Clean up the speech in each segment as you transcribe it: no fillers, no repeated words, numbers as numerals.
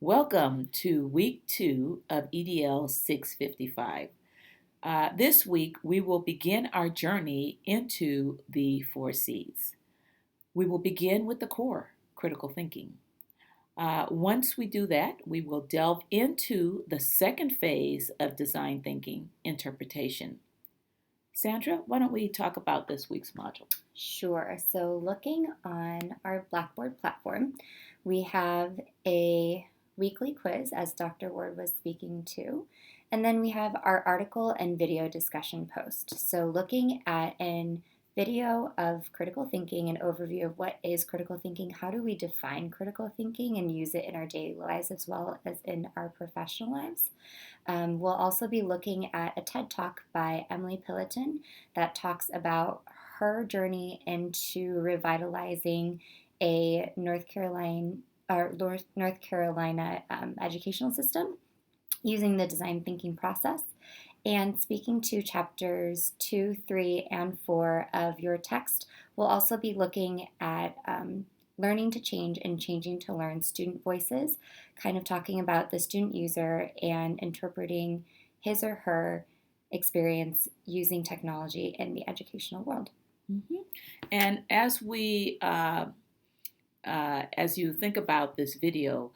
Welcome to week 2 of EDL 655. This week, we will begin our journey into the 4 C's. We will begin with the core, critical thinking. Once we do that, we will delve into the second phase of design thinking, interpretation. Sandra, why don't we talk about this week's module? Sure. So, looking on our Blackboard platform, we have a weekly quiz, as Dr. Ward was speaking to, and then we have our article and video discussion post. So, looking at an video of critical thinking, an overview of what is critical thinking, how do we define critical thinking and use it in our daily lives as well as in our professional lives. We'll also be looking at a TED Talk by Emily Pillaton that talks about her journey into revitalizing a North Carolina educational system using the design thinking process, and speaking to chapters 2, 3, and 4 of your text. We'll also be looking at learning to change and changing to learn student voices, kind of talking about the student user and interpreting his or her experience using technology in the educational world. Mm-hmm. And as you think about this video,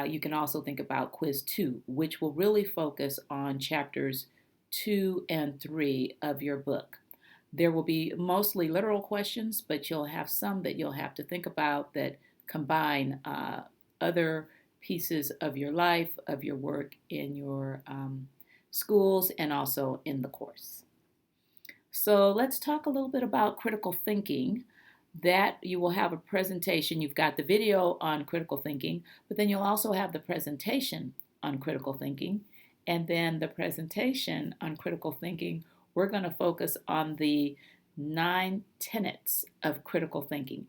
you can also think about quiz 2, which will really focus on chapters 2 and 3 of your book. There will be mostly literal questions, but you'll have some that you'll have to think about that combine other pieces of your life, of your work in your schools, and also in the course. So let's talk a little bit about critical thinking. That you will have a presentation. You've got the video on critical thinking, but then you'll also have the presentation on critical thinking. And then the presentation on critical thinking, we're going to focus on the 9 tenets of critical thinking.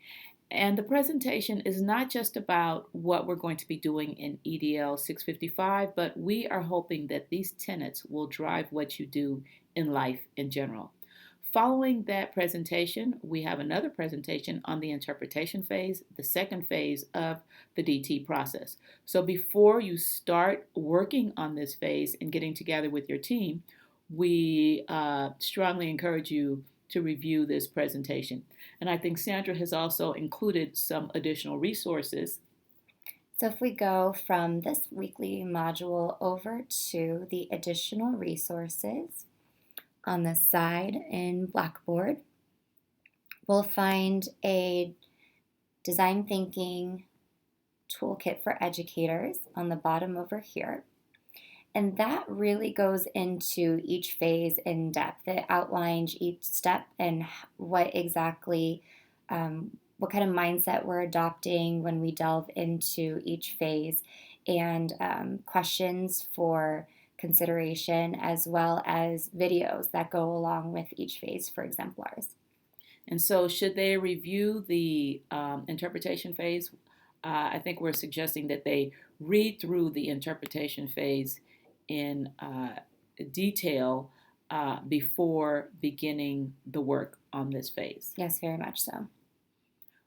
And the presentation is not just about what we're going to be doing in EDL 655, but we are hoping that these tenets will drive what you do in life in general. Following that presentation, we have another presentation on the interpretation phase, the second phase of the DT process. So before you start working on this phase and getting together with your team, we strongly encourage you to review this presentation. And I think Sandra has also included some additional resources. So if we go from this weekly module over to the additional resources, on the side in Blackboard, we'll find a design thinking toolkit for educators on the bottom over here. And that really goes into each phase in depth. It outlines each step and what exactly, what kind of mindset we're adopting when we delve into each phase, and questions for consideration, as well as videos that go along with each phase for exemplars. And so, should they review the interpretation phase? I think we're suggesting that they read through the interpretation phase in detail before beginning the work on this phase. Yes, very much so.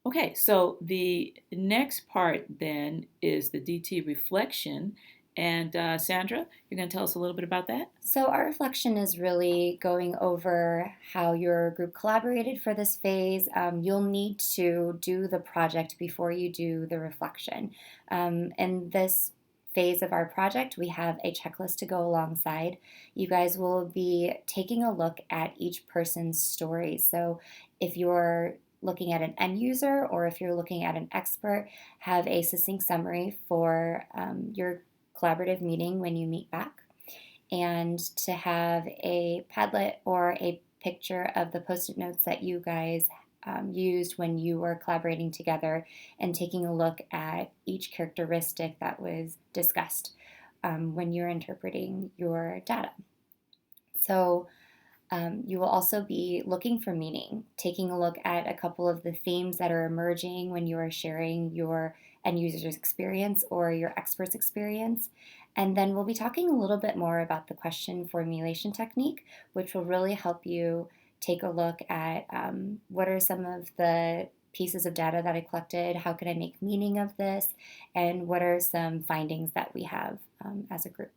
Okay, so the next part then is the DT reflection. And Sandra, you're going to tell us a little bit about that? So our reflection is really going over how your group collaborated for this phase. You'll need to do the project before you do the reflection. In this phase of our project, we have a checklist to go alongside. You guys will be taking a look at each person's story. So if you're looking at an end user or if you're looking at an expert, have a succinct summary for your collaborative meeting when you meet back, and to have a Padlet or a picture of the post-it notes that you guys used when you were collaborating together and taking a look at each characteristic that was discussed when you're interpreting your data. So you will also be looking for meaning, taking a look at a couple of the themes that are emerging when you are sharing your end user's experience or your expert's experience. And then we'll be talking a little bit more about the question formulation technique, which will really help you take a look at what are some of the pieces of data that I collected? How can I make meaning of this? And what are some findings that we have as a group?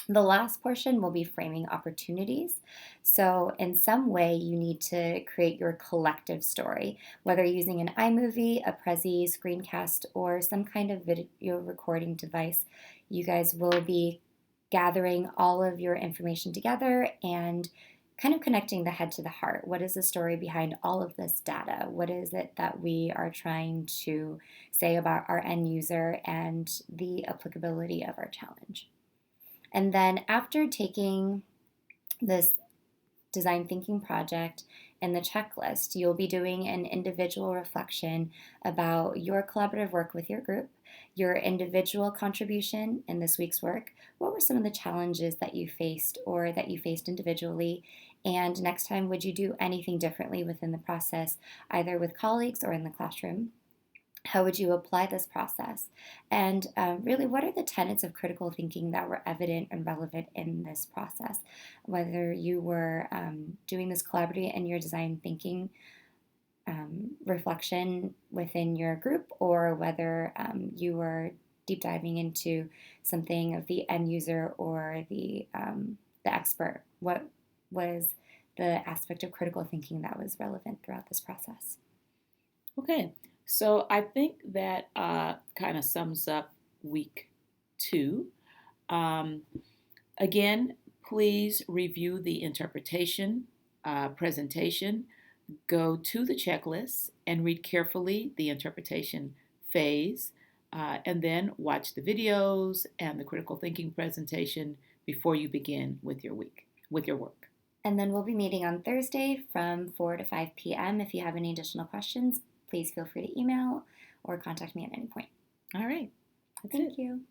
The last portion will be framing opportunities. So, in some way, you need to create your collective story, whether using an iMovie, a Prezi, screencast, or some kind of video recording device. You guys will be gathering all of your information together and kind of connecting the head to the heart. What is the story behind all of this data? What is it that we are trying to say about our end user and the applicability of our challenge? And then after taking this design thinking project and the checklist, you'll be doing an individual reflection about your collaborative work with your group, your individual contribution in this week's work. What were some of the challenges that you faced or that you faced individually? And next time, would you do anything differently within the process, either with colleagues or in the classroom? How would you apply this process? And really, what are the tenets of critical thinking that were evident and relevant in this process? Whether you were doing this collaborative and your design thinking reflection within your group, or whether you were deep diving into something of the end user or the expert. What was the aspect of critical thinking that was relevant throughout this process? Okay, so I think that kind of sums up week 2. Um, Again, please review the interpretation presentation. Go to the checklist and read carefully the interpretation phase, and then watch the videos and the critical thinking presentation before you begin with your week, with your work. And then we'll be meeting on Thursday from 4 to 5 p.m. If you have any additional questions, please feel free to email or contact me at any point. All right. Thank you.